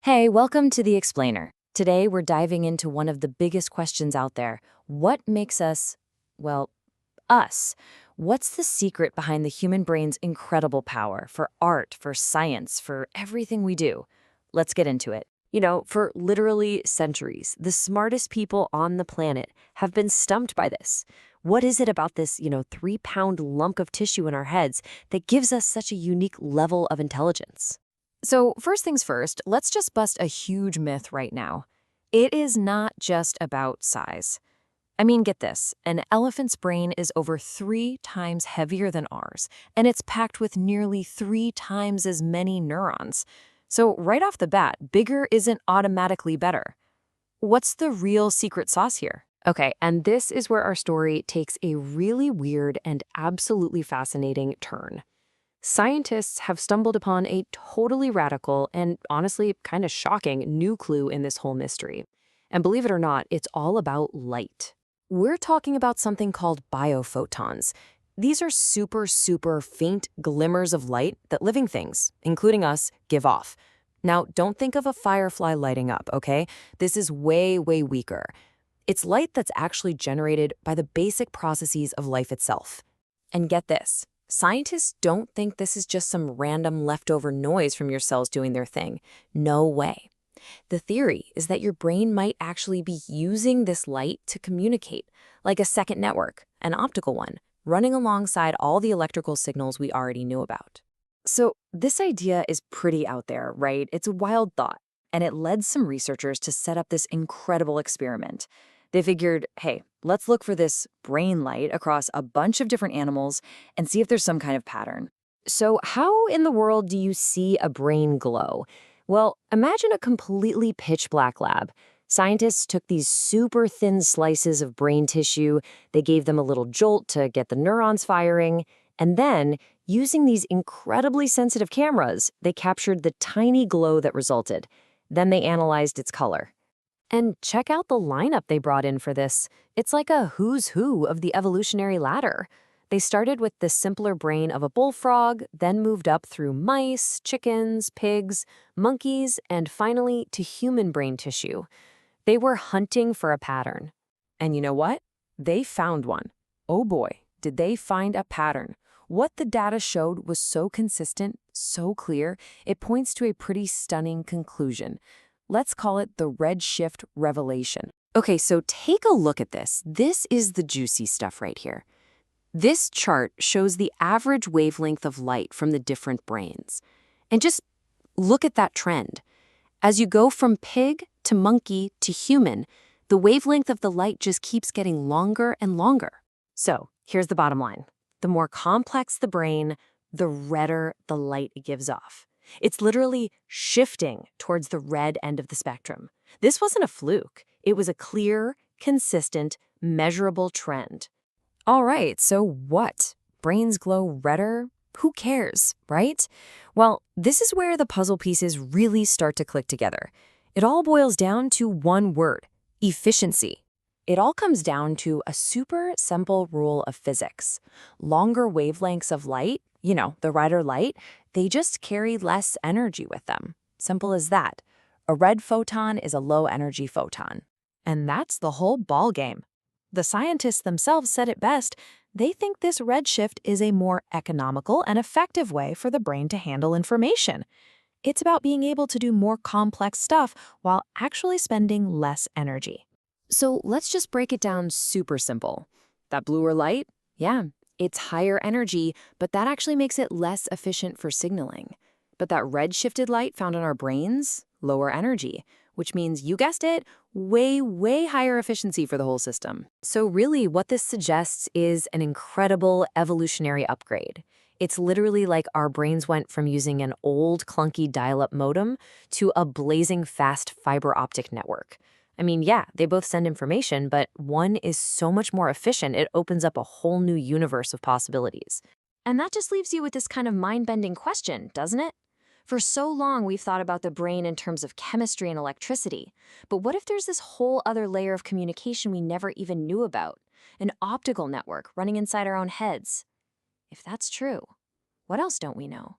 Hey, welcome to The Explainer. Today we're diving into one of the biggest questions out there. What makes us, well, us? What's the secret behind the human brain's incredible power for art, for science, for everything we do? Let's get into it. For literally centuries, the smartest people on the planet have been stumped by this. What is it about this, 3-pound lump of tissue in our heads that gives us such a unique level of intelligence? So, first things first, let's just bust a huge myth right now. It is not just about size. I mean, get this, an elephant's brain is over 3 times heavier than ours, and it's packed with nearly 3 times as many neurons. So, right off the bat, bigger isn't automatically better. What's the real secret sauce here? Okay, and this is where our story takes a really weird and absolutely fascinating turn. Scientists have stumbled upon a totally radical and honestly kind of shocking new clue in this whole mystery. And believe it or not, it's all about light. We're talking about something called biophotons. These are super faint glimmers of light that living things, including us, give off. Now, don't think of a firefly lighting up, okay? This is way weaker. It's light that's actually generated by the basic processes of life itself. And get this. Scientists don't think this is just some random leftover noise from your cells doing their thing. No way. The theory is that your brain might actually be using this light to communicate, like a second network, an optical one, running alongside all the electrical signals we already knew about. So this idea is pretty out there, right? It's a wild thought, and it led some researchers to set up this incredible experiment. They figured, hey, let's look for this brain light across a bunch of different animals and see if there's some kind of pattern. So how in the world do you see a brain glow? Well, imagine a completely pitch black lab. Scientists took these super thin slices of brain tissue, they gave them a little jolt to get the neurons firing, and then, using these incredibly sensitive cameras, they captured the tiny glow that resulted. Then they analyzed its color. And check out the lineup they brought in for this. It's like a who's who of the evolutionary ladder. They started with the simpler brain of a bullfrog, then moved up through mice, chickens, pigs, monkeys, and finally to human brain tissue. They were hunting for a pattern. And you know what? They found one. Oh boy, did they find a pattern. What the data showed was so consistent, so clear, it points to a pretty stunning conclusion. Let's call it the redshift revelation. Okay, so take a look at this. This is the juicy stuff right here. This chart shows the average wavelength of light from the different brains. And just look at that trend. As you go from pig to monkey to human, the wavelength of the light just keeps getting longer and longer. So here's the bottom line. The more complex the brain, the redder the light it gives off. It's literally shifting towards the red end of the spectrum. This wasn't a fluke. It was a clear, consistent, measurable trend. All right, so what? Brains glow redder? Who cares, right? Well, this is where the puzzle pieces really start to click together. It all boils down to one word: efficiency. It all comes down to a super simple rule of physics. Longer wavelengths of light, the redder light, they just carry less energy with them. Simple as that. A red photon is a low-energy photon. And that's the whole ballgame. The scientists themselves said it best. They think this redshift is a more economical and effective way for the brain to handle information. It's about being able to do more complex stuff while actually spending less energy. So let's just break it down super simple. That bluer light? Yeah, it's higher energy, but that actually makes it less efficient for signaling. But that red-shifted light found in our brains? Lower energy, which means, you guessed it, way higher efficiency for the whole system. So really, what this suggests is an incredible evolutionary upgrade. It's literally like our brains went from using an old, clunky dial-up modem to a blazing fast fiber optic network. I mean, yeah, they both send information, but one is so much more efficient, it opens up a whole new universe of possibilities. And that just leaves you with this kind of mind-bending question, doesn't it? For so long, we've thought about the brain in terms of chemistry and electricity. But what if there's this whole other layer of communication we never even knew about? An optical network running inside our own heads? If that's true, what else don't we know?